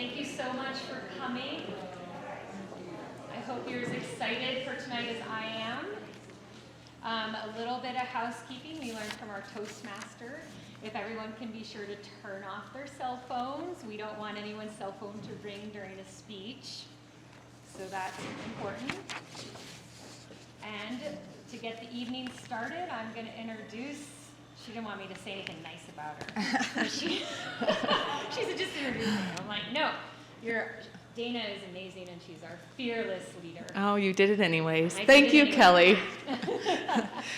Thank you so much for coming. I hope you're as excited for tonight as I am. A little bit of housekeeping we learned from our Toastmaster. If everyone can be sure to turn off their cell phones. We don't want anyone's cell phone to ring during a speech. So that's important. And to get the evening started, I'm going to introduce, she didn't want me to say anything nice about her. So she said, just introduce me. I'm like, no, Dana is amazing and she's our fearless leader. Oh, you did it anyways. Thank you, Kelly.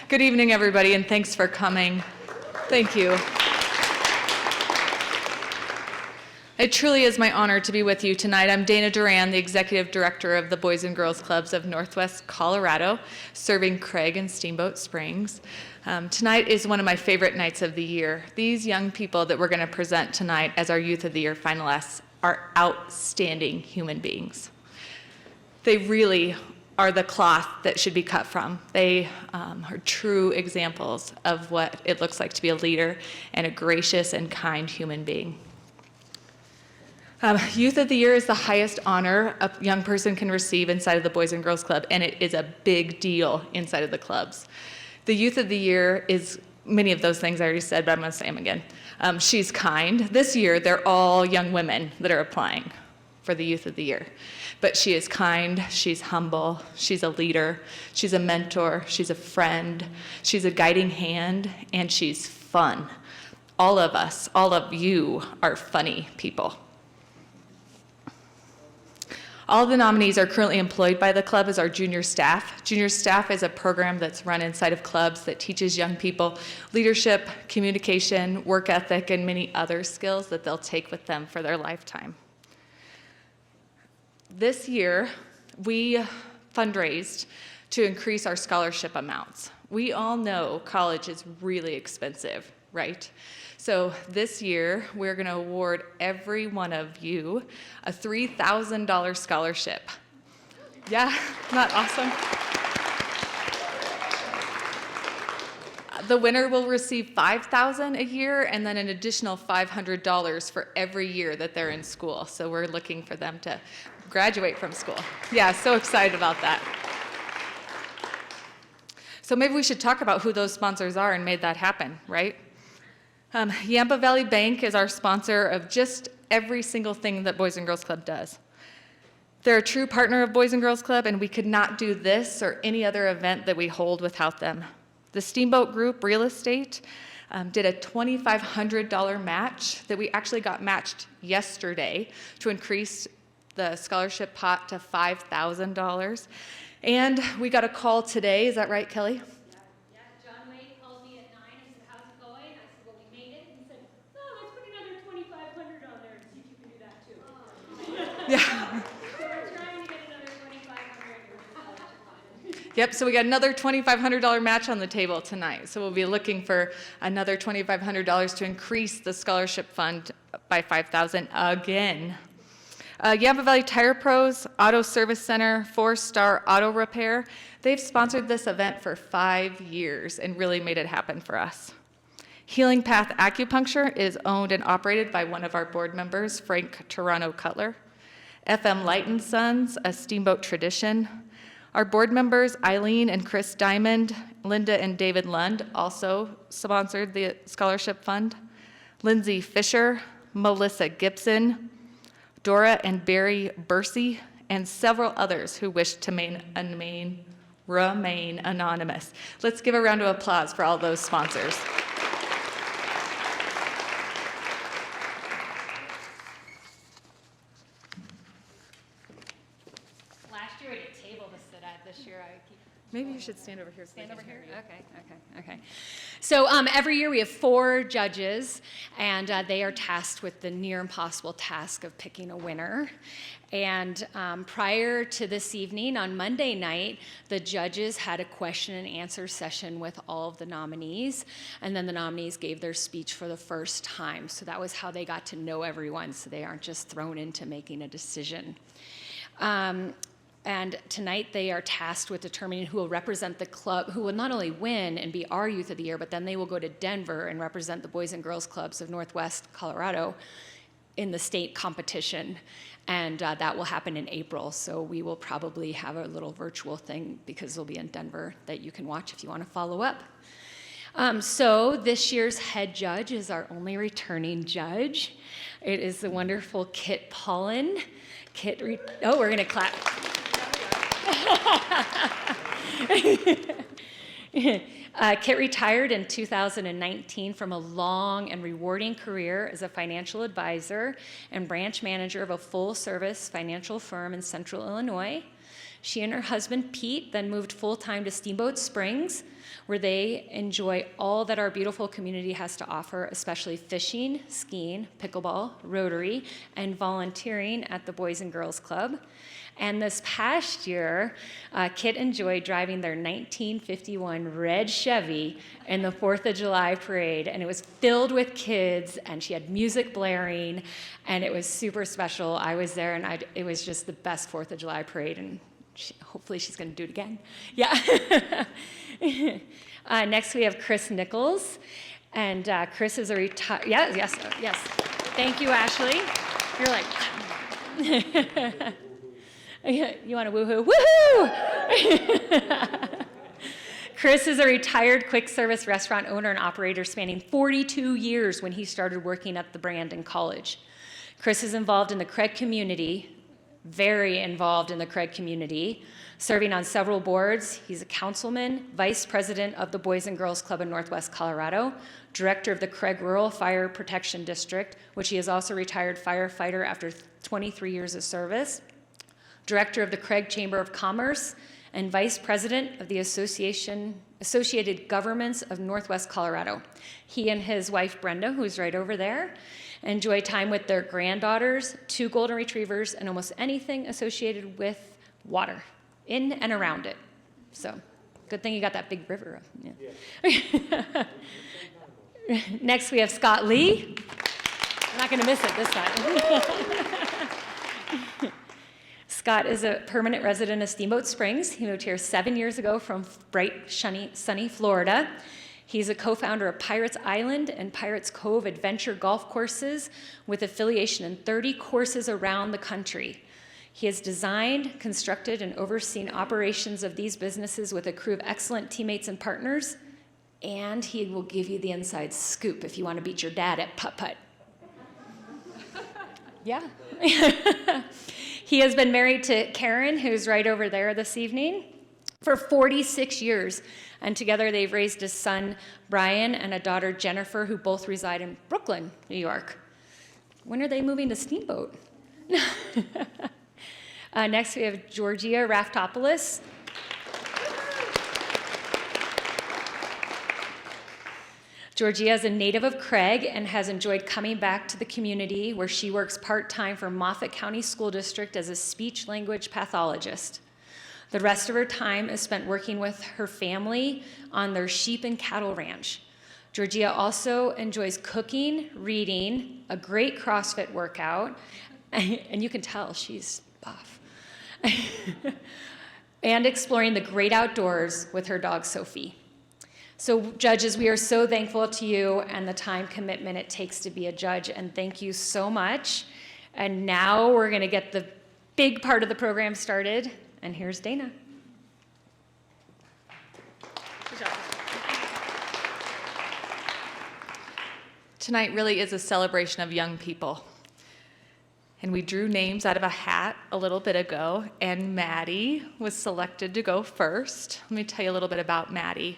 Good evening, everybody, and thanks for coming. Thank you. It truly is my honor to be with you tonight. I'm Dana Duran, the Executive Director of the Boys and Girls Clubs of Northwest Colorado, serving Craig and Steamboat Springs. Tonight is one of my favorite nights of the year. These young people that we're going to present tonight as our Youth of the Year finalists are outstanding human beings. They really are the cloth that should be cut from. They are true examples of what it looks like to be a leader and a gracious and kind human being. Youth of the Year is the highest honor a young person can receive inside of the Boys and Girls Club, and it is a big deal inside of the clubs. The Youth of the Year is many of those things I already said, but I'm going to say them again. She's kind. This year, they're all young women that are applying for the Youth of the Year. But she is kind, she's humble, she's a leader, she's a mentor, she's a friend, she's a guiding hand, and she's fun. All of us, all of you are funny people. All of the nominees are currently employed by the club as our junior staff. Junior staff is a program that's run inside of clubs that teaches young people leadership, communication, work ethic, and many other skills that they'll take with them for their lifetime. This year, we fundraised to increase our scholarship amounts. We all know college is really expensive, right? So this year, we're going to award every one of you a $3,000 scholarship. Yeah, isn't that awesome? The winner will receive $5,000 a year and then an additional $500 for every year that they're in school. So we're looking for them to graduate from school. Yeah, so excited about that. So maybe we should talk about who those sponsors are and made that happen, right? Yampa Valley Bank is our sponsor of just every single thing that Boys and Girls Club does. They're a true partner of Boys and Girls Club, and we could not do this or any other event that we hold without them. The Steamboat Group Real Estate did a $2,500 match that we actually got matched yesterday to increase the scholarship pot to $5,000. And we got a call today, is that right, Kelly? Yeah. So we're trying to get another $2,500. Yep, so we got another $2,500 match on the table tonight. So we'll be looking for another $2,500 to increase the scholarship fund by $5,000 again. Yampa Valley Tire Pros, Auto Service Center, 4-Star Auto Repair, they've sponsored this event for 5 years and really made it happen for us. Healing Path Acupuncture is owned and operated by one of our board members, Frank Toronto Cutler. FM Light & Sons, a Steamboat tradition. Our board members, Eileen and Chris Diamond, Linda and David Lund, also sponsored the scholarship fund. Lindsay Fisher, Melissa Gibson, Dora and Barry Bursey, and several others who wish to remain anonymous. Let's give a round of applause for all those sponsors. Maybe you should stand over here. Stand over here? Okay. So every year we have 4 judges, and they are tasked with the near impossible task of picking a winner. And prior to this evening, on Monday night, the judges had a question and answer session with all of the nominees, and then the nominees gave their speech for the first time. So that was how they got to know everyone, so they aren't just thrown into making a decision. And tonight they are tasked with determining who will represent the club, who will not only win and be our Youth of the Year, but then they will go to Denver and represent the Boys and Girls Clubs of Northwest Colorado in the state competition, and that will happen in April. So we will probably have a little virtual thing because it'll be in Denver that you can watch if you want to follow up. So this year's head judge is our only returning judge. It is the wonderful Kit Paulin. Oh, we're going to clap. Kit retired in 2019 from a long and rewarding career as a financial advisor and branch manager of a full-service financial firm in Central Illinois. She and her husband, Pete, then moved full-time to Steamboat Springs, where they enjoy all that our beautiful community has to offer, especially fishing, skiing, pickleball, Rotary, and volunteering at the Boys and Girls Club. And this past year, Kit enjoyed driving their 1951 red Chevy in the 4th of July parade, and it was filled with kids, and she had music blaring, and it was super special. I was there, and it was just the best 4th of July parade, and hopefully she's going to do it again. Yeah. Next, we have Chris Nichols, and Chris is a retired. Yes. Thank you, Ashley. You're like. You want to woohoo? Woohoo! Chris is a retired quick service restaurant owner and operator spanning 42 years when he started working at the brand in college. Chris is involved in the Craig community, very involved in the Craig community, serving on several boards. He's a councilman, vice president of the Boys and Girls Club in Northwest Colorado, director of the Craig Rural Fire Protection District, which he is also retired firefighter after 23 years of service, director of the Craig Chamber of Commerce, and vice president of the Associated Governments of Northwest Colorado. He and his wife, Brenda, who's right over there, enjoy time with their granddaughters, 2 golden retrievers, and almost anything associated with water, in and around it. So, good thing you got that big river. Yeah. Next, we have Scott Lee. I'm not going to miss it this time. Scott is a permanent resident of Steamboat Springs. He moved here 7 years ago from bright, sunny Florida. He's a co-founder of Pirates Island and Pirates Cove adventure golf courses with affiliation in 30 courses around the country. He has designed, constructed, and overseen operations of these businesses with a crew of excellent teammates and partners, and he will give you the inside scoop if you want to beat your dad at putt-putt. Yeah. He has been married to Karen, who's right over there this evening, for 46 years. And together they've raised a son, Brian, and a daughter, Jennifer, who both reside in Brooklyn, New York. When are they moving to Steamboat? Next, we have Georgia Raftopoulos. Georgia is a native of Craig and has enjoyed coming back to the community where she works part-time for Moffat County School District as a speech-language pathologist. The rest of her time is spent working with her family on their sheep and cattle ranch. Georgia also enjoys cooking, reading, a great CrossFit workout, and you can tell she's buff, and exploring the great outdoors with her dog, Sophie. So judges, we are so thankful to you and the time commitment it takes to be a judge, and thank you so much. And now we're going to get the big part of the program started, and here's Dana. Good job. Tonight really is a celebration of young people. And we drew names out of a hat a little bit ago, and Maddie was selected to go first. Let me tell you a little bit about Maddie.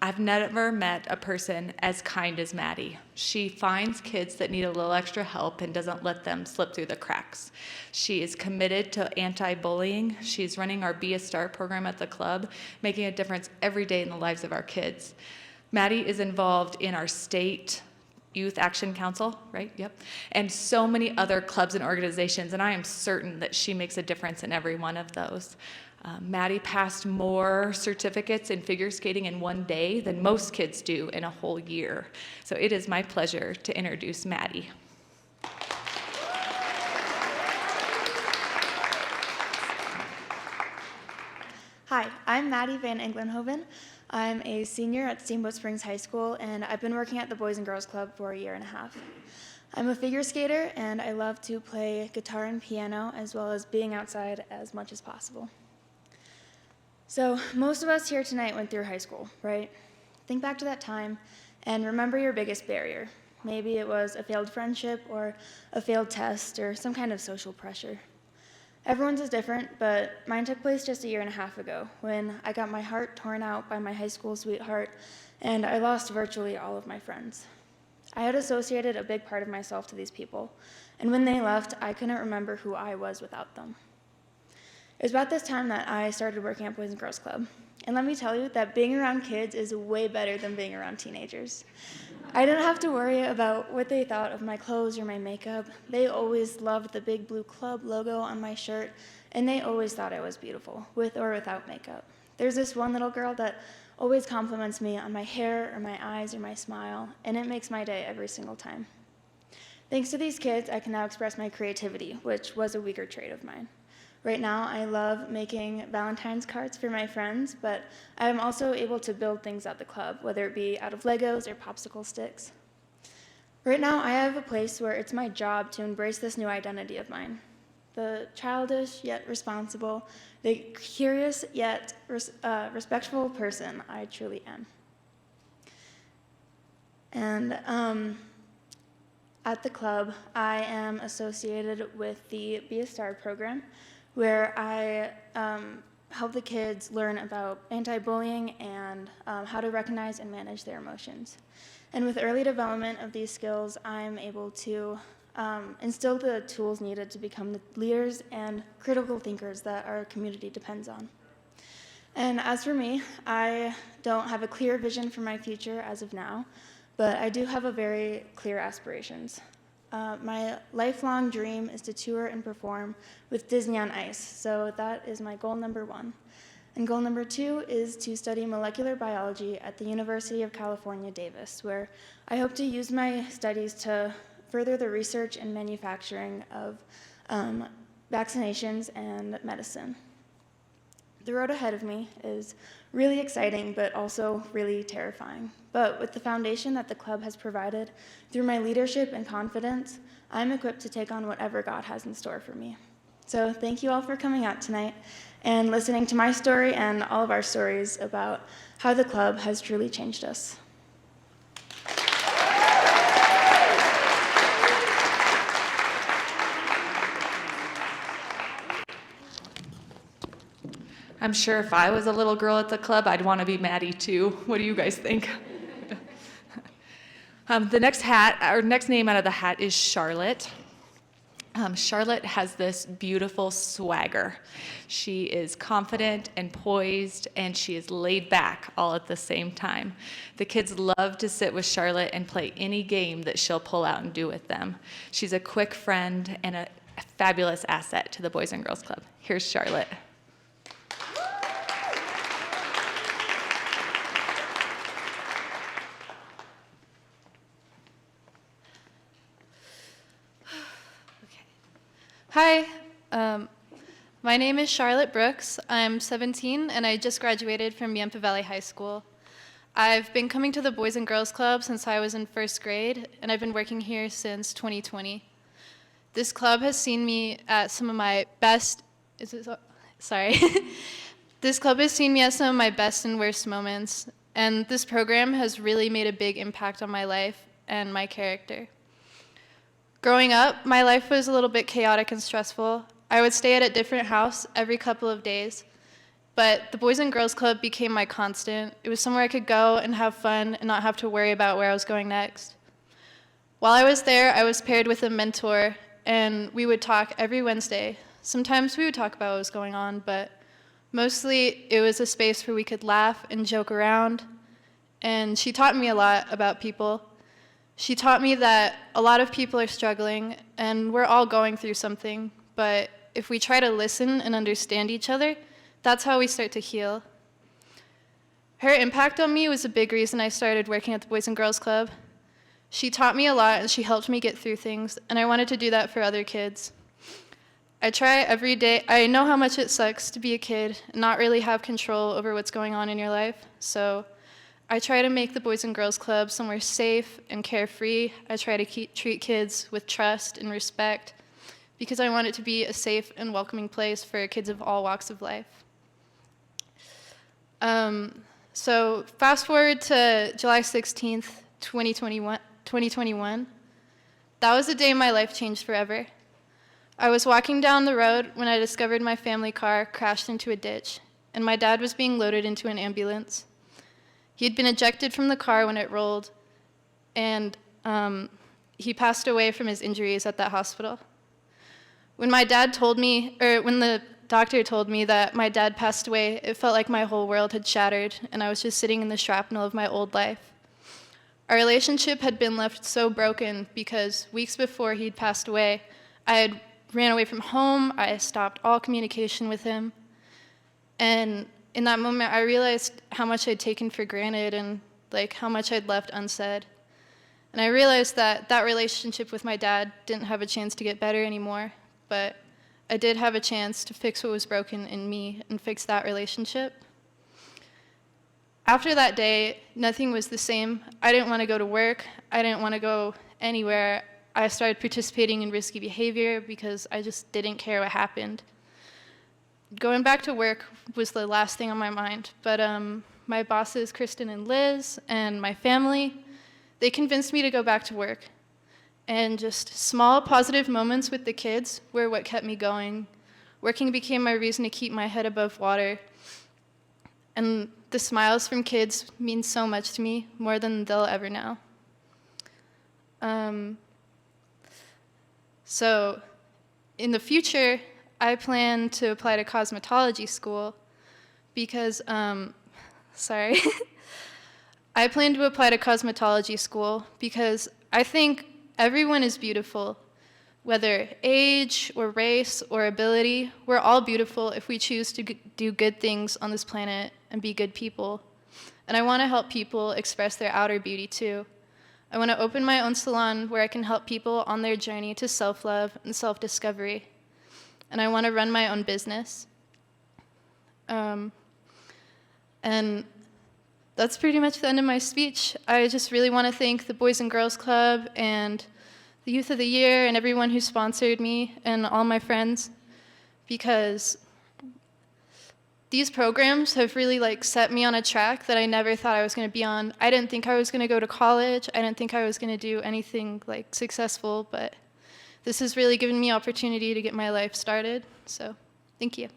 I've never met a person as kind as Maddie. She finds kids that need a little extra help and doesn't let them slip through the cracks. She is committed to anti-bullying. She's running our Be a Star program at the club, making a difference every day in the lives of our kids. Maddie is involved in our state Youth Action Council, right? Yep. And so many other clubs and organizations, and I am certain that she makes a difference in every one of those. Maddie passed more certificates in figure skating in one day than most kids do in a whole year. So it is my pleasure to introduce Maddie. Hi, I'm Maddie Van Englenhoven. I'm a senior at Steamboat Springs High School, and I've been working at the Boys and Girls Club for a year and a half. I'm a figure skater, and I love to play guitar and piano, as well as being outside as much as possible. So most of us here tonight went through high school, right? Think back to that time and remember your biggest barrier. Maybe it was a failed friendship or a failed test or some kind of social pressure. Everyone's is different, but mine took place just a year and a half ago when I got my heart torn out by my high school sweetheart and I lost virtually all of my friends. I had associated a big part of myself to these people, and when they left, I couldn't remember who I was without them. It was about this time that I started working at Boys and Girls Club, and let me tell you that being around kids is way better than being around teenagers. I didn't have to worry about what they thought of my clothes or my makeup. They always loved the big blue club logo on my shirt, and they always thought I was beautiful, with or without makeup. There's this one little girl that always compliments me on my hair or my eyes or my smile, and it makes my day every single time. Thanks to these kids, I can now express my creativity, which was a weaker trait of mine. Right now, I love making Valentine's cards for my friends, but I am also able to build things at the club, whether it be out of Legos or popsicle sticks. Right now, I have a place where it's my job to embrace this new identity of mine. The childish yet responsible, the curious yet respectful person I truly am. And at the club, I am associated with the Be a Star program, where I help the kids learn about anti-bullying and how to recognize and manage their emotions. And with early development of these skills, I'm able to instill the tools needed to become the leaders and critical thinkers that our community depends on. And as for me, I don't have a clear vision for my future as of now, but I do have a very clear aspirations. My lifelong dream is to tour and perform with Disney on Ice, so that is my goal number 1. And goal number 2 is to study molecular biology at the University of California, Davis, where I hope to use my studies to further the research and manufacturing of vaccinations and medicine. The road ahead of me is really exciting, but also really terrifying. But with the foundation that the club has provided, through my leadership and confidence, I'm equipped to take on whatever God has in store for me. So thank you all for coming out tonight and listening to my story and all of our stories about how the club has truly changed us. I'm sure if I was a little girl at the club, I'd want to be Maddie too. What do you guys think? The next name out of the hat is Charlotte. Charlotte has this beautiful swagger. She is confident and poised, and she is laid back all at the same time. The kids love to sit with Charlotte and play any game that she'll pull out and do with them. She's a quick friend and a fabulous asset to the Boys and Girls Club. Here's Charlotte. Hi, my name is Charlotte Brooks. I'm 17 and I just graduated from Yampa Valley High School. I've been coming to the Boys and Girls Club since I was in first grade, and I've been working here since 2020. This club has seen me at some of my best, This club has seen me at some of my best and worst moments, and this program has really made a big impact on my life and my character. Growing up, my life was a little bit chaotic and stressful. I would stay at a different house every couple of days, but the Boys and Girls Club became my constant. It was somewhere I could go and have fun and not have to worry about where I was going next. While I was there, I was paired with a mentor, and we would talk every Wednesday. Sometimes we would talk about what was going on, but mostly it was a space where we could laugh and joke around, and she taught me a lot about people. She taught me that a lot of people are struggling, and we're all going through something, but if we try to listen and understand each other, that's how we start to heal. Her impact on me was a big reason I started working at the Boys and Girls Club. She taught me a lot, and she helped me get through things, and I wanted to do that for other kids. I try every day. I know how much it sucks to be a kid and not really have control over what's going on in your life, so I try to make the Boys and Girls Club somewhere safe and carefree. I try to treat kids with trust and respect because I want it to be a safe and welcoming place for kids of all walks of life. So fast forward to July 16th, 2021. That was the day my life changed forever. I was walking down the road when I discovered my family car crashed into a ditch, and my dad was being loaded into an ambulance. He had been ejected from the car when it rolled, and he passed away from his injuries at that hospital. When my dad told me, or when the doctor told me that my dad passed away, it felt like my whole world had shattered, and I was just sitting in the shrapnel of my old life. Our relationship had been left so broken because weeks before he'd passed away, I had ran away from home, I stopped all communication with him, and in that moment I realized how much I'd taken for granted and like how much I'd left unsaid. And I realized that that relationship with my dad didn't have a chance to get better anymore, but I did have a chance to fix what was broken in me and fix that relationship. After that day, nothing was the same. I didn't want to go to work. I didn't want to go anywhere. I started participating in risky behavior because I just didn't care what happened. Going back to work was the last thing on my mind, but my bosses, Kristen and Liz, and my family, they convinced me to go back to work. And just small positive moments with the kids were what kept me going. Working became my reason to keep my head above water. And the smiles from kids mean so much to me, more than they'll ever know. So in the future, I plan to apply to cosmetology school because, I plan to apply to cosmetology school because I think everyone is beautiful. Whether age or race or ability, we're all beautiful if we choose to do good things on this planet and be good people. And I want to help people express their outer beauty too. I want to open my own salon where I can help people on their journey to self-love and self-discovery. And I want to run my own business. And that's pretty much the end of my speech. I just really want to thank the Boys and Girls Club and the Youth of the Year and everyone who sponsored me and all my friends, because these programs have really set me on a track that I never thought I was going to be on. I didn't think I was going to go to college. I didn't think I was going to do anything successful, but this has really given me opportunity to get my life started. So, thank you.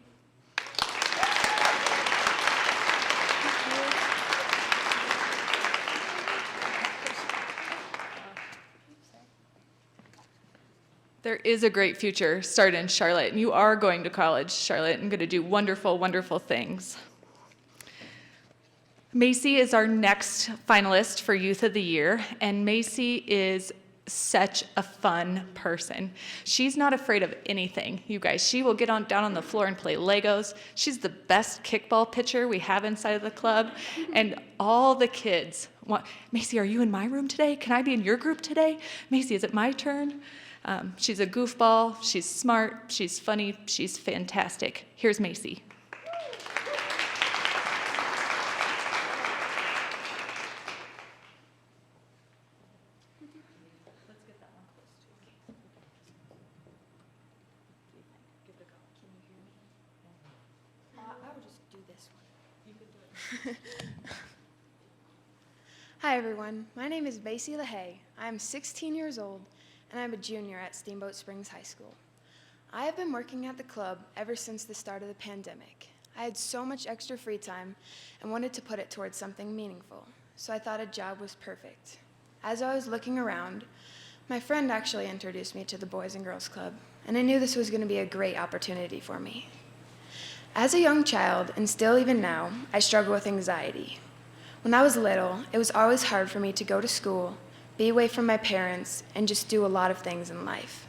There is a great future started in Charlotte, and you are going to college, Charlotte, and going to do wonderful, wonderful things. Macy is our next finalist for Youth of the Year, and Macy is such a fun person. She's not afraid of anything, you guys. She will get down on the floor and play Legos. She's the best kickball pitcher we have inside of the club, and all the kids want, Macy, are you in my room today? Can I be in your group today? Macy, is it my turn? She's a goofball, she's smart, she's funny, she's fantastic. Here's Macy. Hi everyone, my name is Macy LaHaye. I am 16 years old and I'm a junior at Steamboat Springs High School. I have been working at the club ever since the start of the pandemic. I had so much extra free time and wanted to put it towards something meaningful, so I thought a job was perfect. As I was looking around, my friend actually introduced me to the Boys and Girls Club, and I knew this was going to be a great opportunity for me. As a young child, and still even now, I struggle with anxiety. When I was little, it was always hard for me to go to school, be away from my parents, and just do a lot of things in life.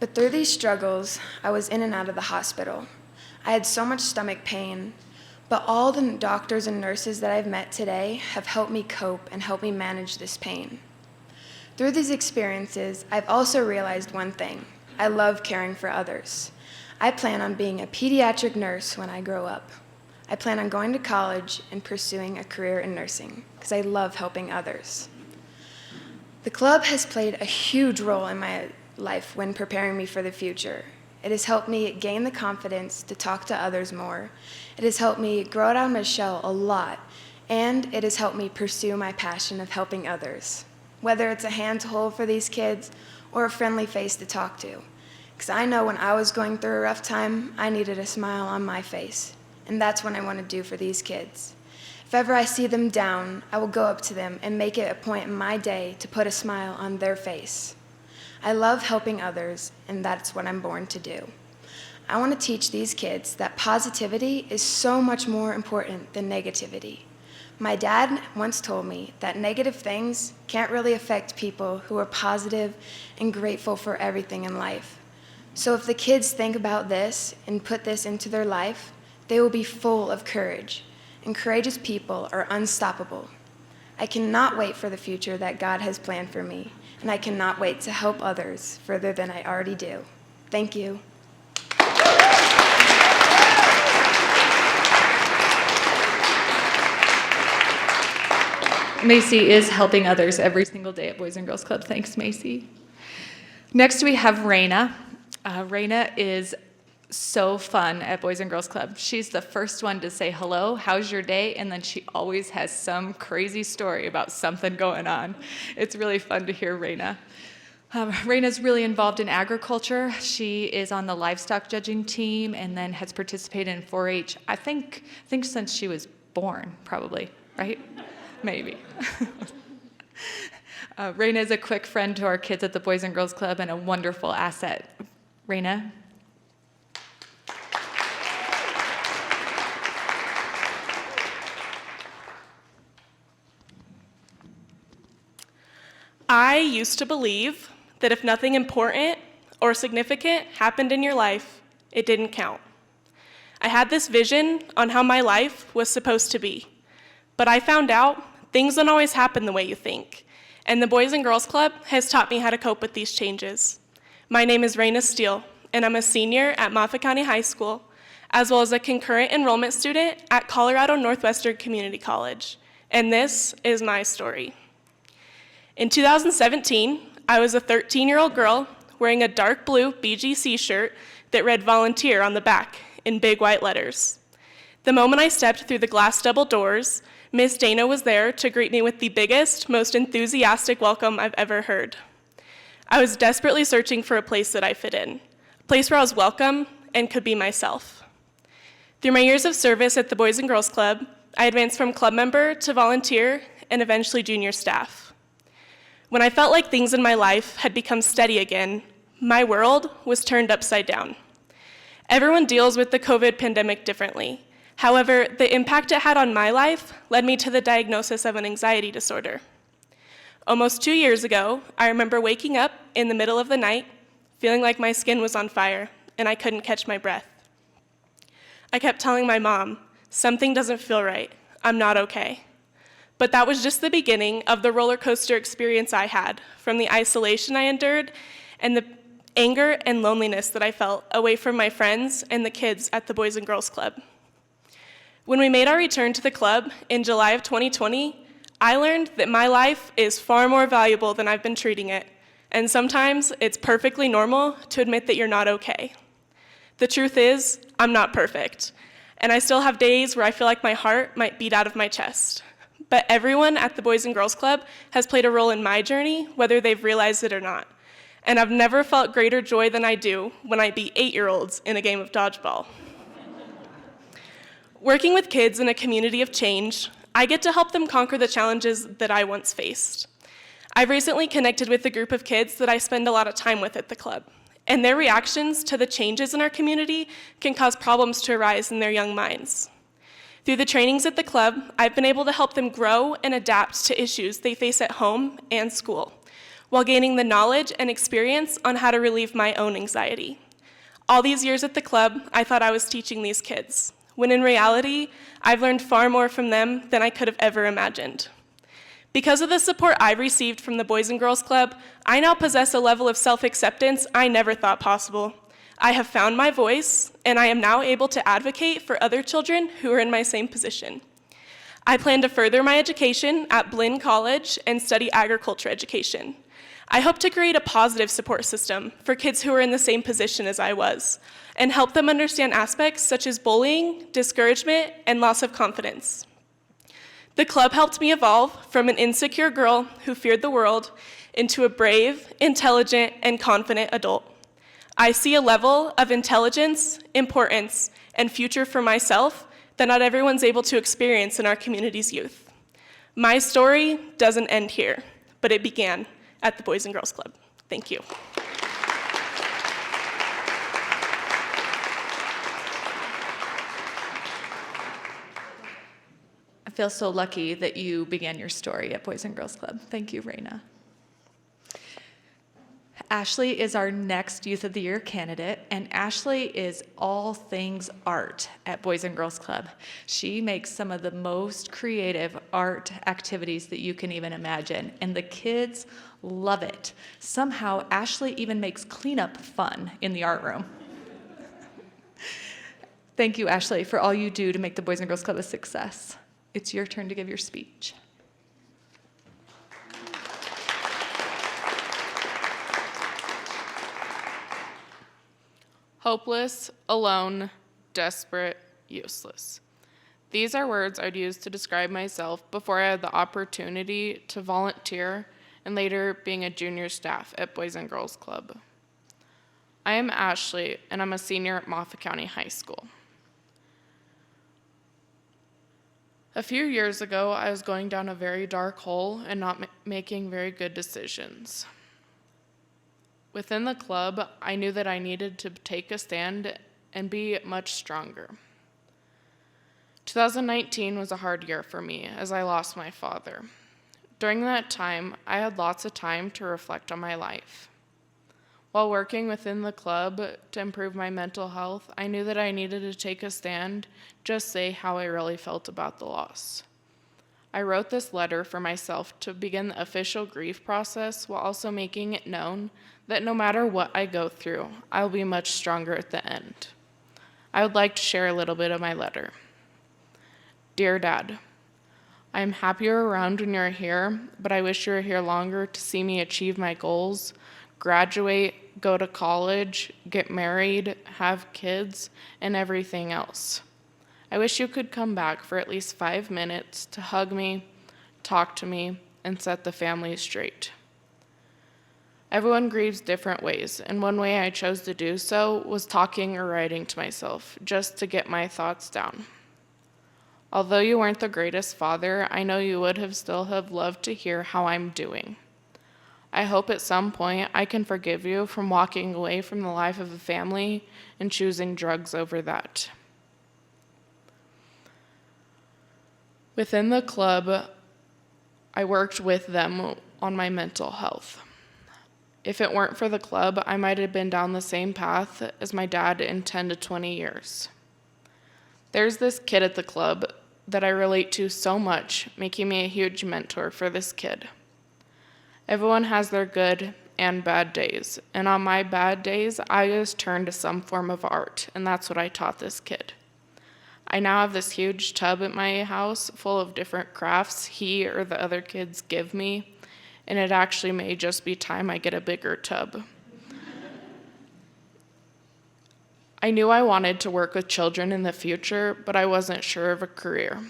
But through these struggles, I was in and out of the hospital. I had so much stomach pain, but all the doctors and nurses that I've met today have helped me cope and helped me manage this pain. Through these experiences, I've also realized one thing. I love caring for others. I plan on being a pediatric nurse when I grow up. I plan on going to college and pursuing a career in nursing because I love helping others. The club has played a huge role in my life when preparing me for the future. It has helped me gain the confidence to talk to others more. It has helped me grow out of my shell a lot, and it has helped me pursue my passion of helping others, whether it's a hand to hold for these kids or a friendly face to talk to. Because I know when I was going through a rough time, I needed a smile on my face, and that's what I want to do for these kids. If ever I see them down, I will go up to them and make it a point in my day to put a smile on their face. I love helping others, and that's what I'm born to do. I want to teach these kids that positivity is so much more important than negativity. My dad once told me that negative things can't really affect people who are positive and grateful for everything in life. So if the kids think about this and put this into their life, they will be full of courage, and courageous people are unstoppable. I cannot wait for the future that God has planned for me, and I cannot wait to help others further than I already do. Thank you. Macy is helping others every single day at Boys and Girls Club. Thanks, Macy. Next, we have Raina. Raina is so fun at Boys and Girls Club. She's the first one to say hello, how's your day? And then she always has some crazy story about something going on. It's really fun to hear Raina. Raina's really involved in agriculture. She is on the livestock judging team and then has participated in 4-H, I think since she was born, probably, right? Maybe. Raina is a quick friend to our kids at the Boys and Girls Club and a wonderful asset. Raina? I used to believe that if nothing important or significant happened in your life, it didn't count. I had this vision on how my life was supposed to be, but I found out things don't always happen the way you think, and the Boys and Girls Club has taught me how to cope with these changes. My name is Raina Steele, and I'm a senior at Moffat County High School, as well as a concurrent enrollment student at Colorado Northwestern Community College, and this is my story. In 2017, I was a 13-year-old girl wearing a dark blue BGC shirt that read volunteer on the back in big white letters. The moment I stepped through the glass double doors, Miss Dana was there to greet me with the biggest, most enthusiastic welcome I've ever heard. I was desperately searching for a place that I fit in, a place where I was welcome and could be myself. Through my years of service at the Boys and Girls Club, I advanced from club member to volunteer and eventually junior staff. When I felt like things in my life had become steady again, my world was turned upside down. Everyone deals with the COVID pandemic differently. However, the impact it had on my life led me to the diagnosis of an anxiety disorder. Almost 2 years ago, I remember waking up in the middle of the night, feeling like my skin was on fire and I couldn't catch my breath. I kept telling my mom, something doesn't feel right, I'm not okay. But that was just the beginning of the roller coaster experience I had, from the isolation I endured and the anger and loneliness that I felt away from my friends and the kids at the Boys and Girls Club. When we made our return to the club in July of 2020, I learned that my life is far more valuable than I've been treating it, and sometimes it's perfectly normal to admit that you're not okay. The truth is, I'm not perfect, and I still have days where I feel like my heart might beat out of my chest. But everyone at the Boys and Girls Club has played a role in my journey, whether they've realized it or not. And I've never felt greater joy than I do when I beat 8-year-olds in a game of dodgeball. Working with kids in a community of change, I get to help them conquer the challenges that I once faced. I've recently connected with a group of kids that I spend a lot of time with at the club, and their reactions to the changes in our community can cause problems to arise in their young minds. Through the trainings at the club, I've been able to help them grow and adapt to issues they face at home and school, while gaining the knowledge and experience on how to relieve my own anxiety. All these years at the club, I thought I was teaching these kids, when in reality, I've learned far more from them than I could have ever imagined. Because of the support I've received from the Boys and Girls Club, I now possess a level of self-acceptance I never thought possible. I have found my voice, and I am now able to advocate for other children who are in my same position. I plan to further my education at Blinn College and study agriculture education. I hope to create a positive support system for kids who are in the same position as I was, and help them understand aspects such as bullying, discouragement, and loss of confidence. The club helped me evolve from an insecure girl who feared the world into a brave, intelligent, and confident adult. I see a level of intelligence, importance, and future for myself that not everyone's able to experience in our community's youth. My story doesn't end here, but it began at the Boys and Girls Club. Thank you. I feel so lucky that you began your story at Boys and Girls Club. Thank you, Raina. Ashley is our next Youth of the Year candidate, and Ashley is all things art at Boys and Girls Club. She makes some of the most creative art activities that you can even imagine, and the kids love it. Somehow, Ashley even makes cleanup fun in the art room. Thank you, Ashley, for all you do to make the Boys and Girls Club a success. It's your turn to give your speech. Hopeless, alone, desperate, useless. These are words I'd use to describe myself before I had the opportunity to volunteer and later being a junior staff at Boys and Girls Club. I am Ashley, and I'm a senior at Moffat County High School. A few years ago, I was going down a very dark hole and not making very good decisions. Within the club, I knew that I needed to take a stand and be much stronger. 2019 was a hard year for me as I lost my father. During that time, I had lots of time to reflect on my life. While working within the club to improve my mental health, I knew that I needed to take a stand, just say how I really felt about the loss. I wrote this letter for myself to begin the official grief process while also making it known that no matter what I go through, I'll be much stronger at the end. I would like to share a little bit of my letter. Dear Dad, I am happy you're around when you're here, but I wish you were here longer to see me achieve my goals, graduate, go to college, get married, have kids, and everything else. I wish you could come back for at least 5 minutes to hug me, talk to me, and set the family straight. Everyone grieves different ways, and one way I chose to do so was talking or writing to myself, just to get my thoughts down. Although you weren't the greatest father, I know you would have still have loved to hear how I'm doing. I hope at some point I can forgive you from walking away from the life of a family and choosing drugs over that. Within the club, I worked with them on my mental health. If it weren't for the club, I might have been down the same path as my dad in 10 to 20 years. There's this kid at the club that I relate to so much, making me a huge mentor for this kid. Everyone has their good and bad days, and on my bad days, I just turn to some form of art, and that's what I taught this kid. I now have this huge tub at my house full of different crafts he or the other kids give me, and it actually may just be time I get a bigger tub. I knew I wanted to work with children in the future, but I wasn't sure of a career.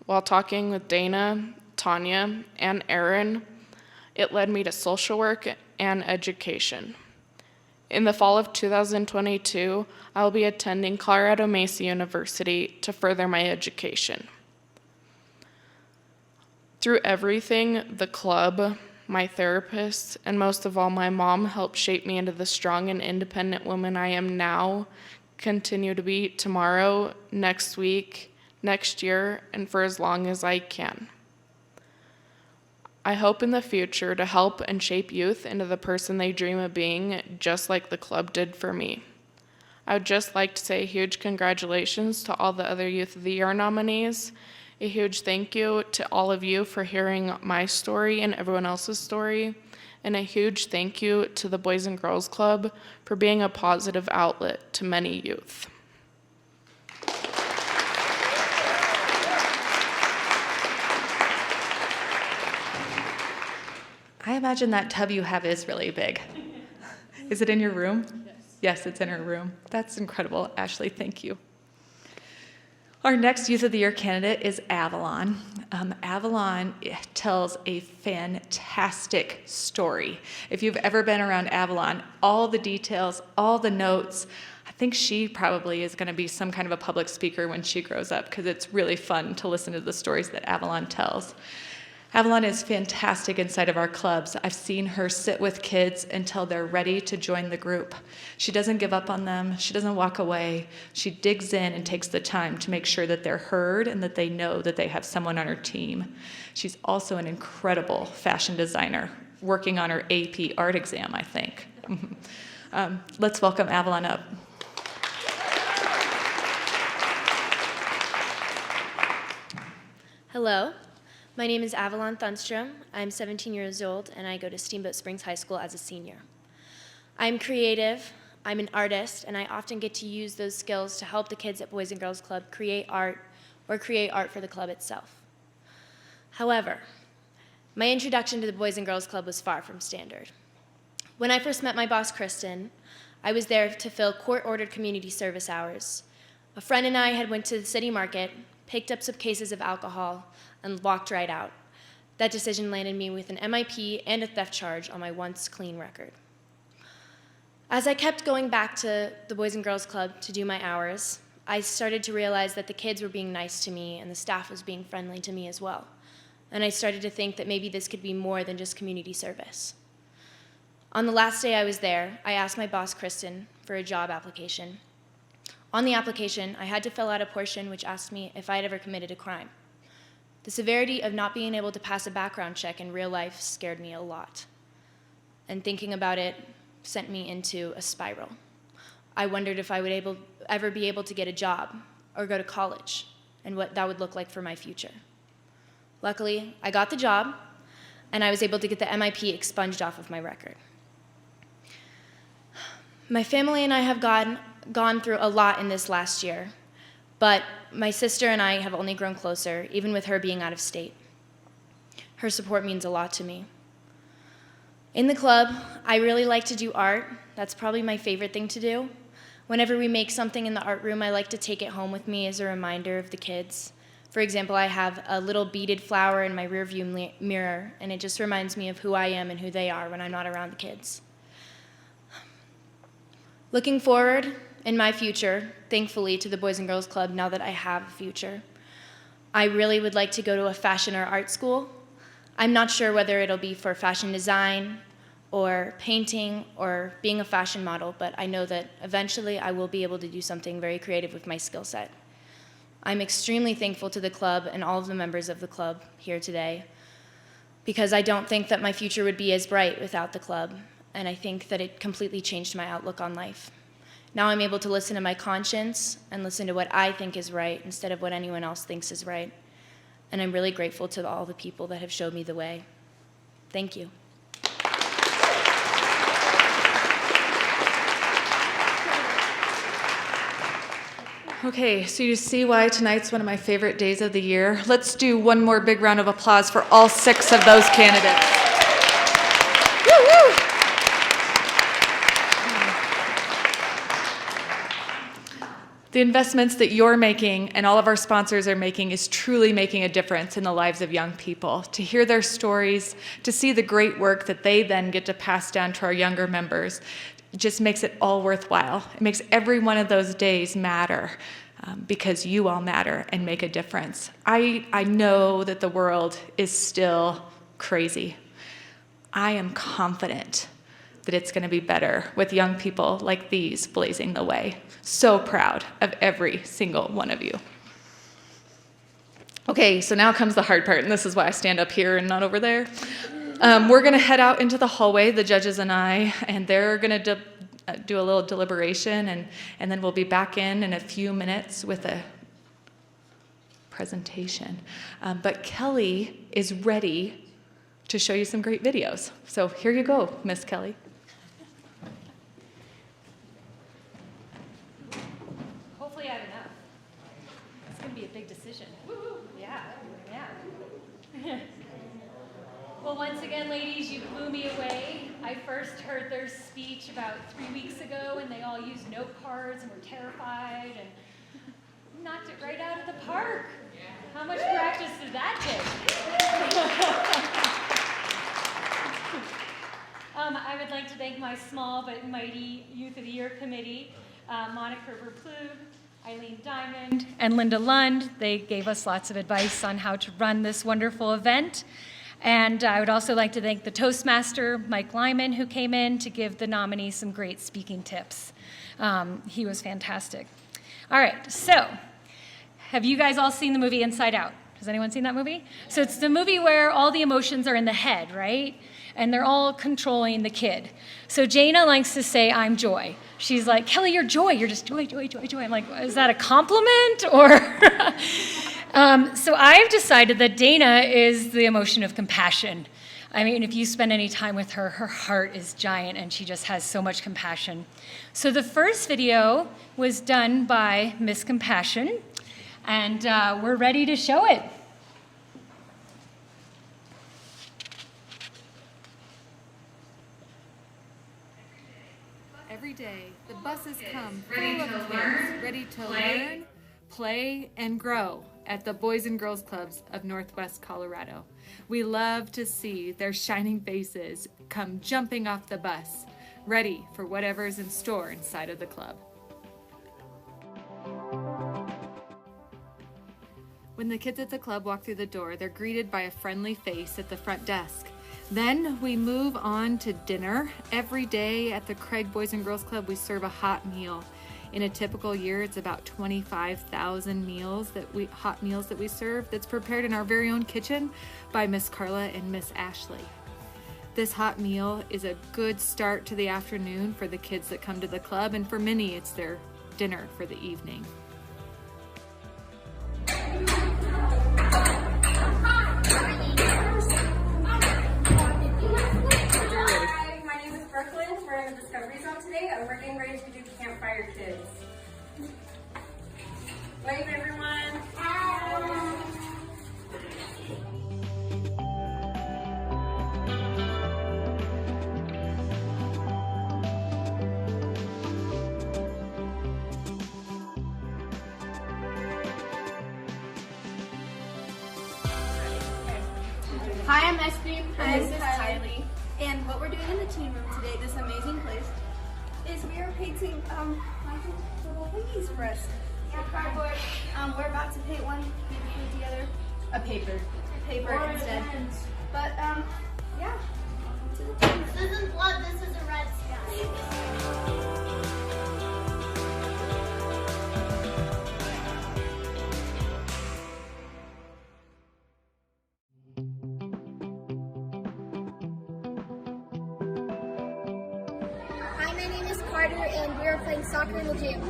While talking with Dana, Tanya, and Aaron, it led me to social work and education. In the fall of 2022, I'll be attending Colorado Mesa University to further my education. Through everything, the club, my therapist, and most of all, my mom helped shape me into the strong and independent woman I am now, continue to be tomorrow, next week, next year, and for as long as I can. I hope in the future to help and shape youth into the person they dream of being, just like the club did for me. I would just like to say a huge congratulations to all the other Youth of the Year nominees. A huge thank you to all of you for hearing my story and everyone else's story. And a huge thank you to the Boys and Girls Club for being a positive outlet to many youth. I imagine that tub you have is really big. Is it in your room? Yes, it's in her room. That's incredible. Ashley, thank you. Our next Youth of the Year candidate is Avalon. Avalon tells a fantastic story. If you've ever been around Avalon, all the details, all the notes, I think she probably is going to be some kind of a public speaker when she grows up because it's really fun to listen to the stories that Avalon tells. Avalon is fantastic inside of our clubs. I've seen her sit with kids until they're ready to join the group. She doesn't give up on them. She doesn't walk away. She digs in and takes the time to make sure that they're heard and that they know that they have someone on her team. She's also an incredible fashion designer, working on her AP art exam, I think. Let's welcome Avalon up. Hello, my name is Avalon Thunstrom. I'm 17 years old and I go to Steamboat Springs High School as a senior. I'm creative, I'm an artist, and I often get to use those skills to help the kids at Boys and Girls Club create art or create art for the club itself. However, my introduction to the Boys and Girls Club was far from standard. When I first met my boss, Kristen, I was there to fill court-ordered community service hours. A friend and I had went to the city market, picked up some cases of alcohol, and walked right out. That decision landed me with an MIP and a theft charge on my once clean record. As I kept going back to the Boys and Girls Club to do my hours, I started to realize that the kids were being nice to me and the staff was being friendly to me as well. And I started to think that maybe this could be more than just community service. On the last day I was there, I asked my boss, Kristen, for a job application. On the application, I had to fill out a portion which asked me if I had ever committed a crime. The severity of not being able to pass a background check in real life scared me a lot. And thinking about it sent me into a spiral. I wondered if I would ever be able to get a job or go to college and what that would look like for my future. Luckily, I got the job and I was able to get the MIP expunged off of my record. My family and I have gone through a lot in this last year, but my sister and I have only grown closer, even with her being out of state. Her support means a lot to me. In the club, I really like to do art. That's probably my favorite thing to do. Whenever we make something in the art room, I like to take it home with me as a reminder of the kids. For example, I have a little beaded flower in my rearview mirror, and it just reminds me of who I am and who they are when I'm not around the kids. Looking forward in my future, thankfully, to the Boys and Girls Club, now that I have a future, I really would like to go to a fashion or art school. I'm not sure whether it'll be for fashion design or painting or being a fashion model, but I know that eventually I will be able to do something very creative with my skill set. I'm extremely thankful to the club and all of the members of the club here today because I don't think that my future would be as bright without the club, and I think that it completely changed my outlook on life. Now I'm able to listen to my conscience and listen to what I think is right instead of what anyone else thinks is right. And I'm really grateful to all the people that have showed me the way. Thank you. Okay, so you see why tonight's one of my favorite days of the year. Let's do one more big round of applause for all 6 of those candidates. Woo-woo! The investments that you're making and all of our sponsors are making is truly making a difference in the lives of young people. To hear their stories, to see the great work that they then get to pass down to our younger members, just makes it all worthwhile. It makes every one of those days matter because you all matter and make a difference. I know that the world is still crazy. I am confident that it's going to be better with young people like these blazing the way. So proud of every single one of you. Okay, so now comes the hard part, and this is why I stand up here and not over there. We're going to head out into the hallway, the judges and I, and they're going to do a little deliberation, and then we'll be back in a few minutes with a presentation. But Kelly is ready to show you some great videos. So here you go, Miss Kelly. Hopefully I have enough. It's going to be a big decision. Woo-hoo. Yeah. Well, once again, ladies, you blew me away. I first heard their speech about 3 weeks ago, and they all used note cards and were terrified and knocked it right out of the park. How much practice did that take? I would like to thank my small but mighty Youth of the Year committee, Monica Verploeg, Eileen Diamond, and Linda Lund. They gave us lots of advice on how to run this wonderful event. And I would also like to thank the Toastmaster, Mike Lyman, who came in to give the nominees some great speaking tips. He was fantastic. All right, so have you guys all seen the movie Inside Out? Has anyone seen that movie? So it's the movie where all the emotions are in the head, right? And they're all controlling the kid. So Jaina likes to say, I'm joy. She's like, Kelly, you're joy. You're just joy, joy, joy, joy. I'm like, is that a compliment? Or so I've decided that Dana is the emotion of compassion. I mean, if you spend any time with her, her heart is giant and she just has so much compassion. So the first video was done by Miss Compassion, and we're ready to show it. Every day, the buses come full of kids ready to learn, play, and grow at the Boys and Girls Clubs of Northwest Colorado. We love to see their shining faces come jumping off the bus, ready for whatever's in store inside of the club. When the kids at the club walk through the door, they're greeted by a friendly face at the front desk. Then we move on to dinner. Every day at the Craig Boys and Girls Club, we serve a hot meal. In a typical year, it's about 25,000 hot meals that we serve that's prepared in our very own kitchen by Miss Carla and Miss Ashley. This hot meal is a good start to the afternoon for the kids that come to the club, and for many, it's their dinner for the evening. We're in the Discovery Zone today, and we're getting ready to do Campfire Kids. Wave, everyone. Hi, I'm Esty. Hi, this is Kylie. And what we're doing in the teen room today, this amazing place, is we are painting little thingies for us. Cardboard. We're about to paint one beautifully together. A paper instead. But yeah. This isn't blood. This is a red sky. Hi, my name is Carter, and we are playing soccer in the gym.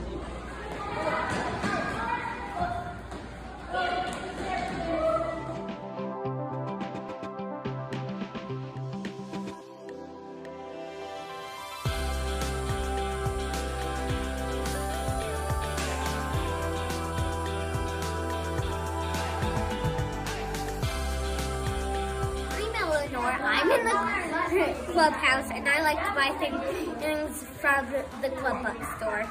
I'm in the clubhouse, and I like to buy things from the club bookstore.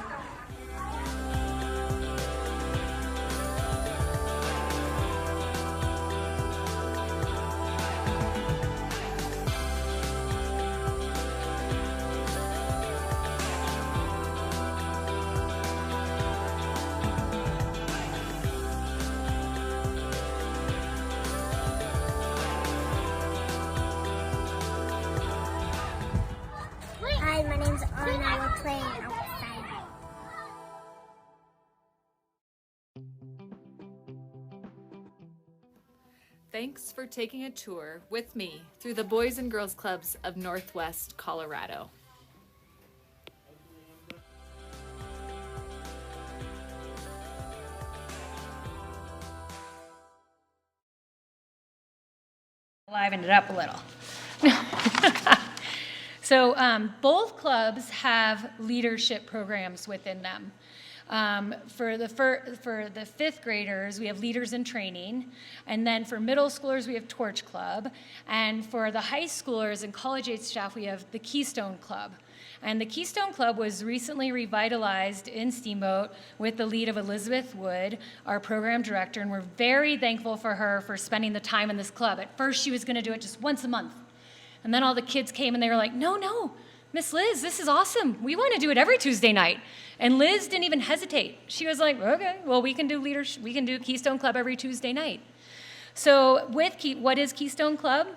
Hi, my name's Anna. We're playing outside. Thanks for taking a tour with me through the Boys and Girls Clubs of Northwest Colorado. livened it up a little. So both clubs have leadership programs within them. For the fifth graders, we have Leaders in Training, and then for middle schoolers, we have Torch Club, and for the high schoolers and college-age staff, we have the Keystone Club. And the Keystone Club was recently revitalized in Steamboat with the lead of Elizabeth Wood, our program director, and we're very thankful for her for spending the time in this club. At first, she was going to do it just once a month. And then all the kids came and they were like, no, Miss Liz, this is awesome. We want to do it every Tuesday night. And Liz didn't even hesitate. She was like, okay, well, we can do Keystone Club every Tuesday night. So what is Keystone Club?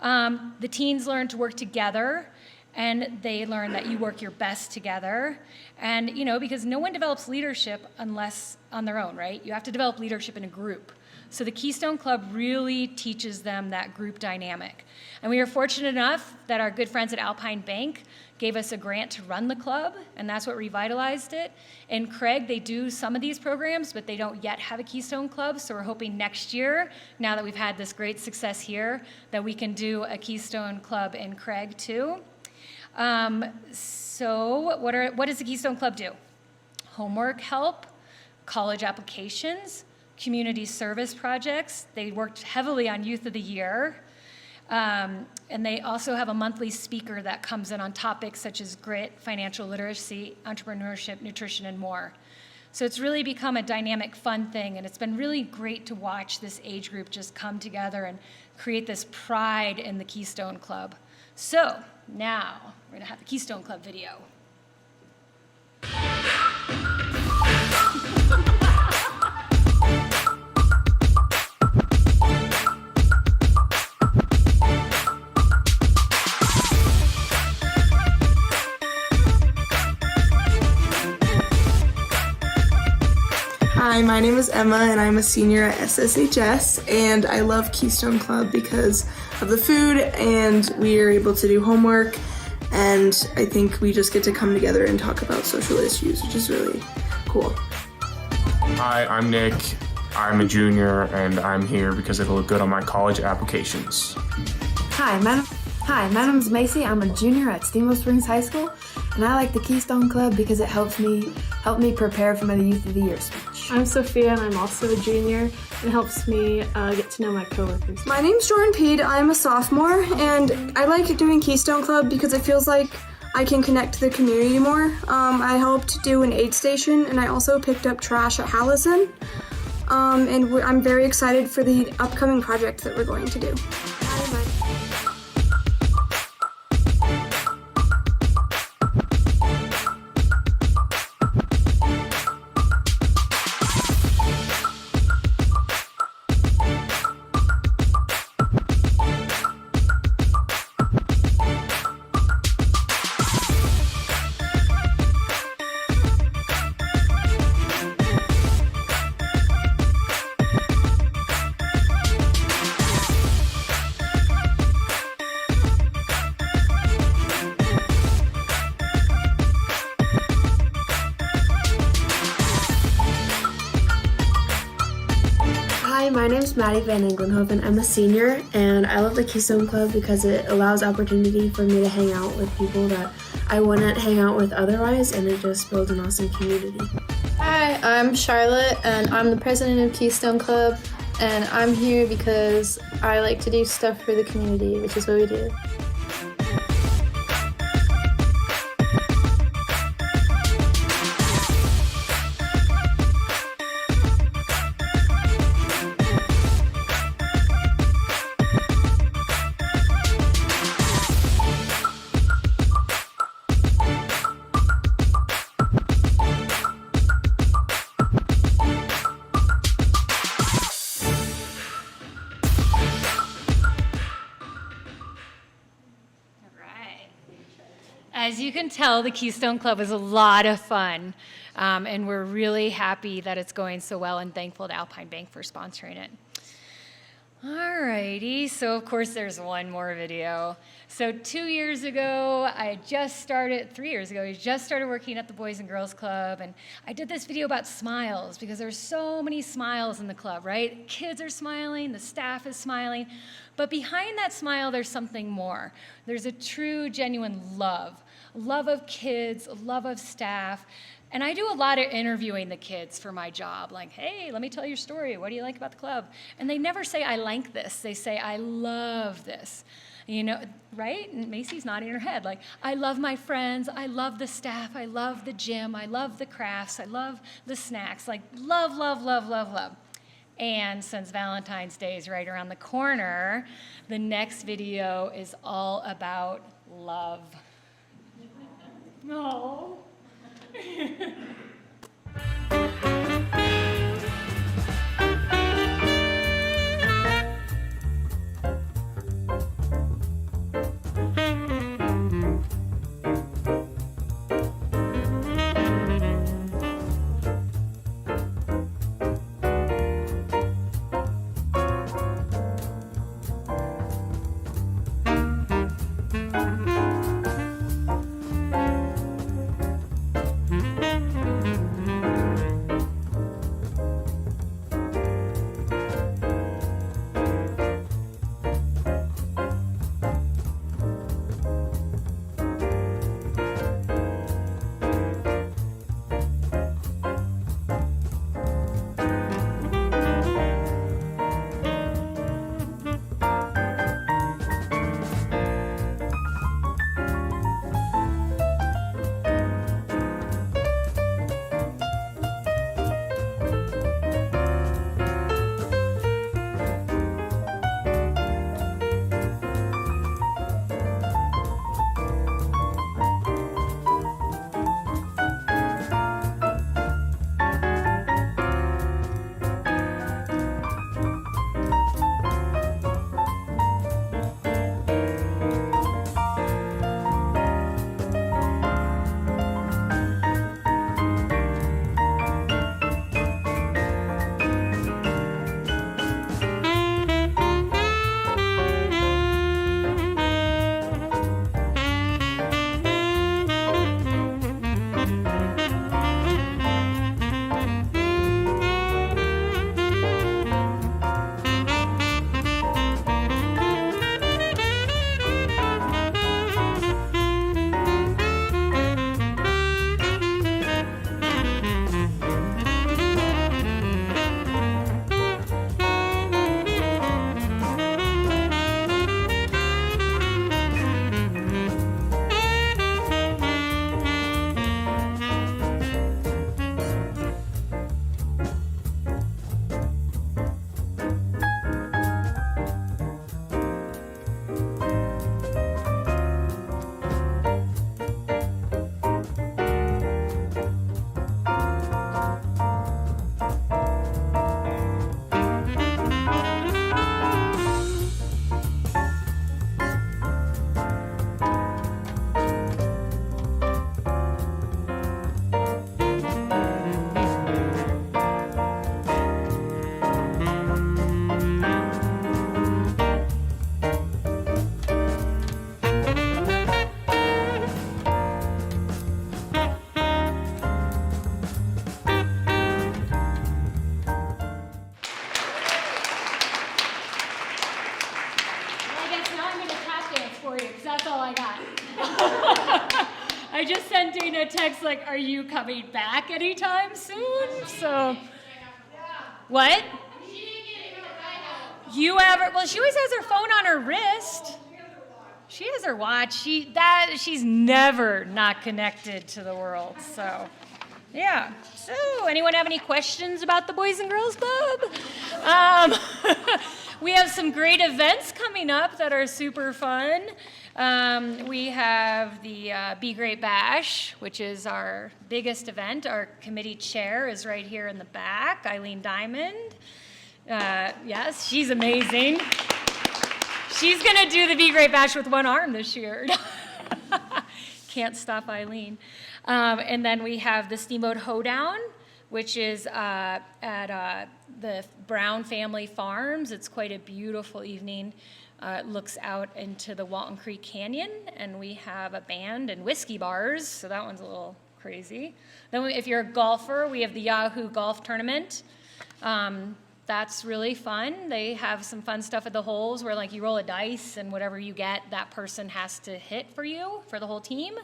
The teens learn to work together, and they learn that you work your best together. And, because no one develops leadership unless on their own, right? You have to develop leadership in a group. So the Keystone Club really teaches them that group dynamic. And we are fortunate enough that our good friends at Alpine Bank gave us a grant to run the club, and that's what revitalized it. In Craig, they do some of these programs, but they don't yet have a Keystone Club, so we're hoping next year, now that we've had this great success here, that we can do a Keystone Club in Craig too. So what does the Keystone Club do? Homework help, college applications, community service projects. They worked heavily on Youth of the Year. And they also have a monthly speaker that comes in on topics such as grit, financial literacy, entrepreneurship, nutrition, and more. So it's really become a dynamic, fun thing, and it's been really great to watch this age group just come together and create this pride in the Keystone Club. So now we're going to have the Keystone Club video. Hi, my name is Emma and I'm a senior at SSHS, and I love Keystone Club because of the food, and we are able to do homework, and I think we just get to come together and talk about social issues, which is really cool. Hi, I'm Nick. I'm a junior and I'm here because it'll look good on my college applications. Hi, my name is Macy. I'm a junior at Steamboat Springs High School, and I like the Keystone Club because it helped me prepare for my Youth of the Year speech. I'm Sophia, and I'm also a junior. It helps me get to know my coworkers. My name's Jordan Pede. I'm a sophomore, and I like doing Keystone Club because it feels like I can connect to the community more. I helped do an aid station, and I also picked up trash at Hallison. And I'm very excited for the upcoming project that we're going to do. My name's Maddie Van Englenhoven. I'm a senior, and I love the Keystone Club because it allows opportunity for me to hang out with people that I wouldn't hang out with otherwise, and it just builds an awesome community. Hi, I'm Charlotte, and I'm the president of Keystone Club, and I'm here because I like to do stuff for the community, which is what we do. As you can tell, the Keystone Club is a lot of fun, and we're really happy that it's going so well and thankful to Alpine Bank for sponsoring it. Alrighty, so of course there's one more video. So 2 years ago, 3 years ago, I just started working at the Boys and Girls Club, and I did this video about smiles because there's so many smiles in the club, right? Kids are smiling, the staff is smiling, but behind that smile, there's something more. There's a true, genuine love of kids, love of staff. And I do a lot of interviewing the kids for my job, like, hey, let me tell your story. What do you like about the club? And they never say, I like this. They say, I love this. You know, right? And Macy's nodding her head, like, I love my friends. I love the staff. I love the gym. I love the crafts. I love the snacks. Like, love, love, love, love, love. And since Valentine's Day is right around the corner, the next video is all about love. No. I just sent Dana a text like, are you coming back anytime soon? So, what? You ever, well, she always has her phone on her wrist. She has her watch. She's never not connected to the world, so. Yeah, so anyone have any questions about the Boys and Girls Club? We have some great events coming up that are super fun. We have the Be Great Bash, which is our biggest event. Our committee chair is right here in the back, Eileen Diamond. Yes, she's amazing. She's going to do the Be Great Bash with one arm this year. Can't stop Eileen. And then we have the Steamboat Hoedown, which is at the Brown Family Farms. It's quite a beautiful evening. It looks out into the Walton Creek Canyon, and we have a band and whiskey bars, so that one's a little crazy. Then if you're a golfer, we have the Yahoo Golf Tournament. That's really fun. They have some fun stuff at the holes where like you roll a dice and whatever you get, that person has to hit for you, for the whole team.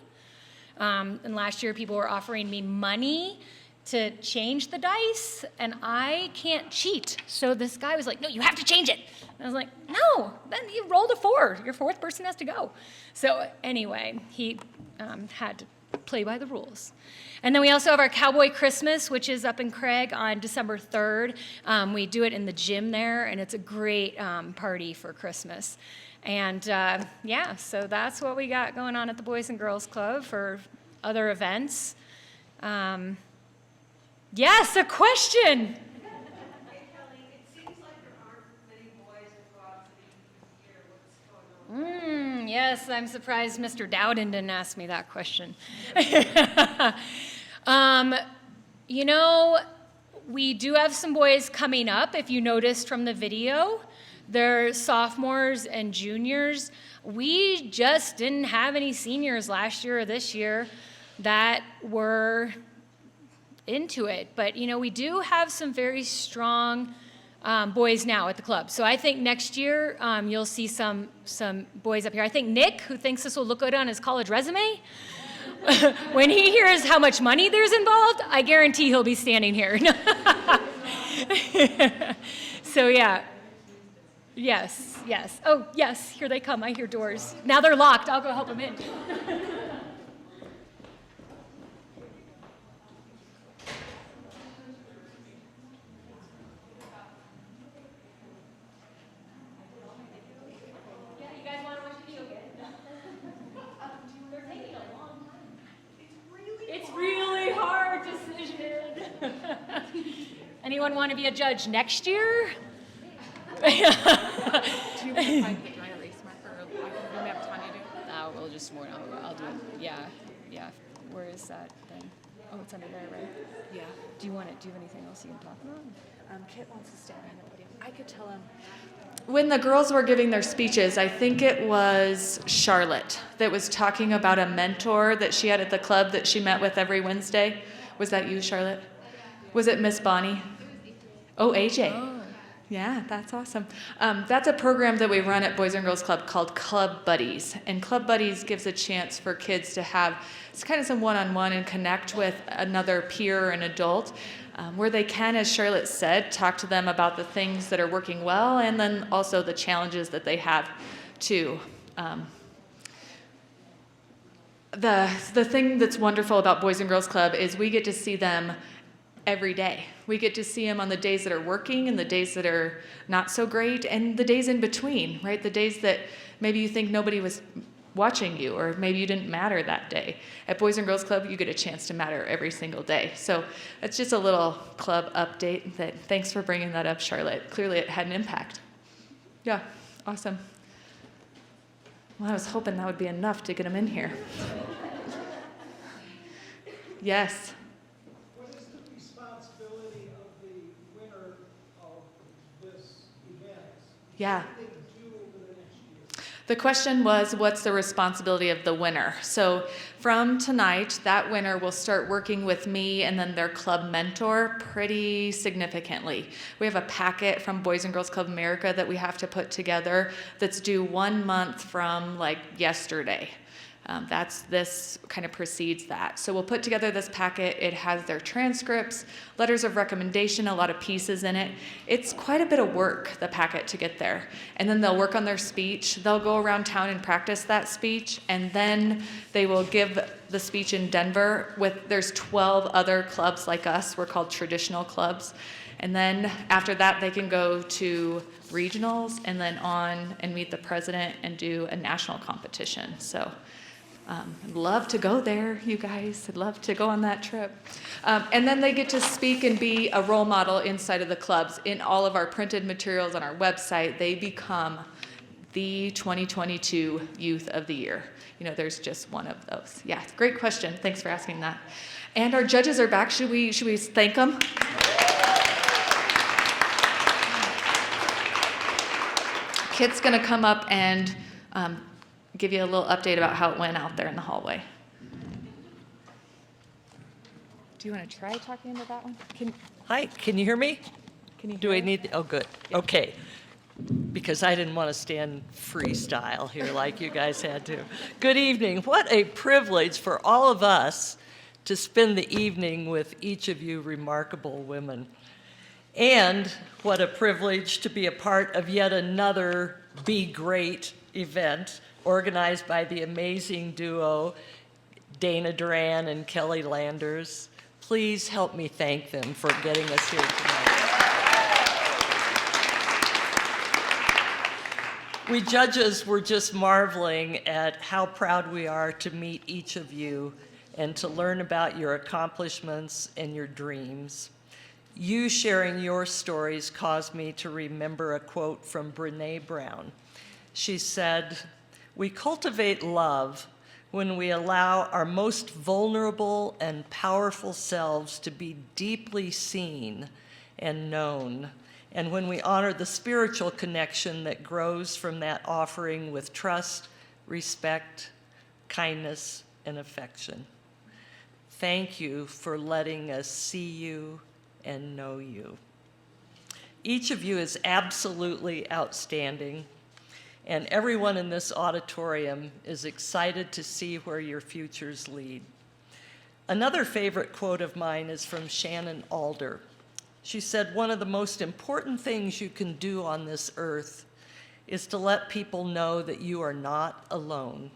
And last year people were offering me money to change the dice, and I can't cheat. So this guy was like, no, you have to change it. And I was like, no, then you rolled a 4. Your 4th person has to go. So anyway, he had to play by the rules. And then we also have our Cowboy Christmas, which is up in Craig on December 3rd. We do it in the gym there, and it's a great party for Christmas. And yeah, so that's what we got going on at the Boys and Girls Club for other events. Yes, a question. Yes, I'm surprised Mr. Dowden didn't ask me that question. You know, we do have some boys coming up, if you noticed from the video. They're sophomores and juniors. We just didn't have any seniors last year or this year that were into it. But, you know, we do have some very strong boys now at the club. So I think next year you'll see some boys up here. I think Nick, who thinks this will look good on his college resume, when he hears how much money there's involved, I guarantee he'll be standing here. So yeah. Yes, yes. Oh, yes, here they come. I hear doors. Now they're locked. I'll go help them in. It's really hard decision. Anyone want to be a judge next year? Do you want to find the dry erase marker? Or when we have time to do it? No, we'll just more. I'll do it. Yeah. Where is that then? Oh, it's under there, right? Yeah. Do you have anything else you can talk about? Kit wants to stand behind the podium. I could tell him. When the girls were giving their speeches, I think it was Charlotte that was talking about a mentor that she had at the club that she met with every Wednesday. Was that you, Charlotte? Was it Miss Bonnie? Oh, AJ. Oh. Yeah, that's awesome. That's a program that we run at Boys and Girls Club called Club Buddies. And Club Buddies gives a chance for kids to have kind of some one-on-one and connect with another peer or an adult, where they can, as Charlotte said, talk to them about the things that are working well and then also the challenges that they have too. The thing that's wonderful about Boys and Girls Club is we get to see them every day. We get to see them on the days that are working and the days that are not so great and the days in between, right? The days that maybe you think nobody was watching you or maybe you didn't matter that day. At Boys and Girls Club, you get a chance to matter every single day. So it's just a little club update. Thanks for bringing that up, Charlotte. Clearly it had an impact. Yeah, awesome. Well, I was hoping that would be enough to get them in here. Yes. Yeah. The question was, what's the responsibility of the winner? So from tonight, that winner will start working with me and then their club mentor pretty significantly. We have a packet from Boys and Girls Club America that we have to put together that's due 1 month from like yesterday. This kind of precedes that. So we'll put together this packet. It has their transcripts, letters of recommendation, a lot of pieces in it. It's quite a bit of work, the packet, to get there. And then they'll work on their speech. They'll go around town and practice that speech. And then they will give the speech in Denver there's 12 other clubs like us. We're called traditional clubs. And then after that, they can go to regionals and then on and meet the president and do a national competition. So I'd love to go there, you guys. I'd love to go on that trip. And then they get to speak and be a role model inside of the clubs. In all of our printed materials on our website, they become the 2022 Youth of the Year. there's just one of those. Yeah, great question. Thanks for asking that. And our judges are back. Should we thank them? Kit's going to come up and give you a little update about how it went out there in the hallway. Do you want to try talking into that one? Hi, can you hear me? Can you Do I need, oh, good, okay. Because I didn't want to stand freestyle here like you guys had to. Good evening. What a privilege for all of us to spend the evening with each of you remarkable women. And what a privilege to be a part of yet another Be Great event organized by the amazing duo Dana Duran and Kelly Landers. Please help me thank them for getting us here tonight. We judges were just marveling at how proud we are to meet each of you and to learn about your accomplishments and your dreams. You sharing your stories caused me to remember a quote from Brené Brown. She said, "We cultivate love when we allow our most vulnerable and powerful selves to be deeply seen and known, and when we honor the spiritual connection that grows from that offering with trust, respect, kindness, and affection." Thank you for letting us see you and know you. Each of you is absolutely outstanding, and everyone in this auditorium is excited to see where your futures lead. Another favorite quote of mine is from Shannon Alder. She said, "One of the most important things you can do on this earth is to let people know that you are not alone."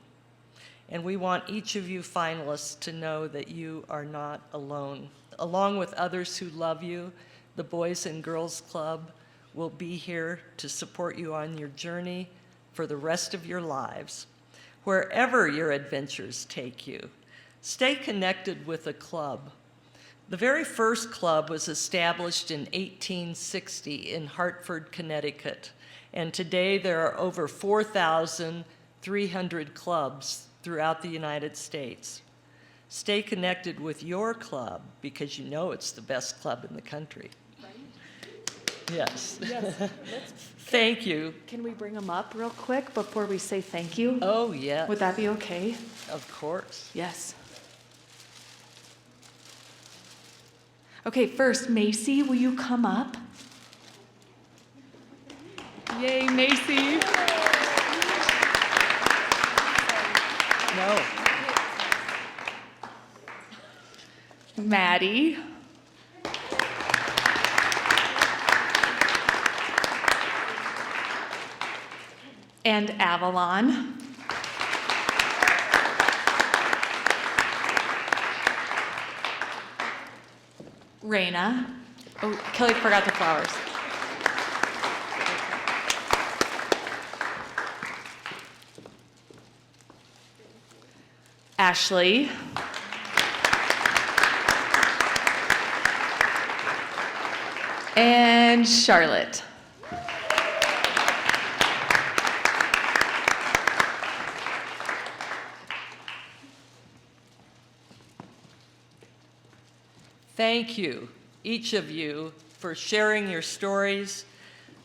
And we want each of you finalists to know that you are not alone. Along with others who love you, the Boys and Girls Club will be here to support you on your journey for the rest of your lives. Wherever your adventures take you, stay connected with a club. The very first club was established in 1860 in Hartford, Connecticut, and today there are over 4,300 clubs throughout the United States. Stay connected with your club because you know it's the best club in the country. Right? Yes. Yes. Thank you. Can we bring them up real quick before we say thank you? Oh, yeah. Would that be okay? Of course. Yes. Okay, first, Macy, will you come up? Yay, Macy. No. Maddie. And Avalon. Raina. Oh, Kelly forgot the flowers. Ashley. And Charlotte. Thank you, each of you, for sharing your stories.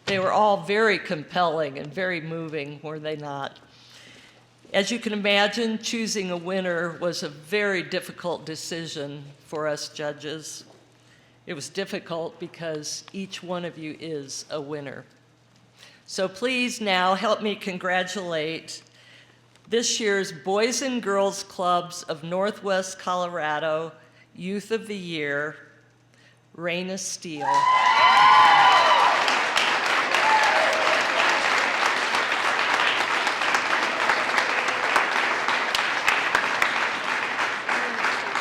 They were all very compelling and very moving, were they not? As you can imagine, choosing a winner was a very difficult decision for us judges. It was difficult because each one of you is a winner. So please now help me congratulate this year's Boys and Girls Clubs of Northwest Colorado Youth of the Year, Raina Steele.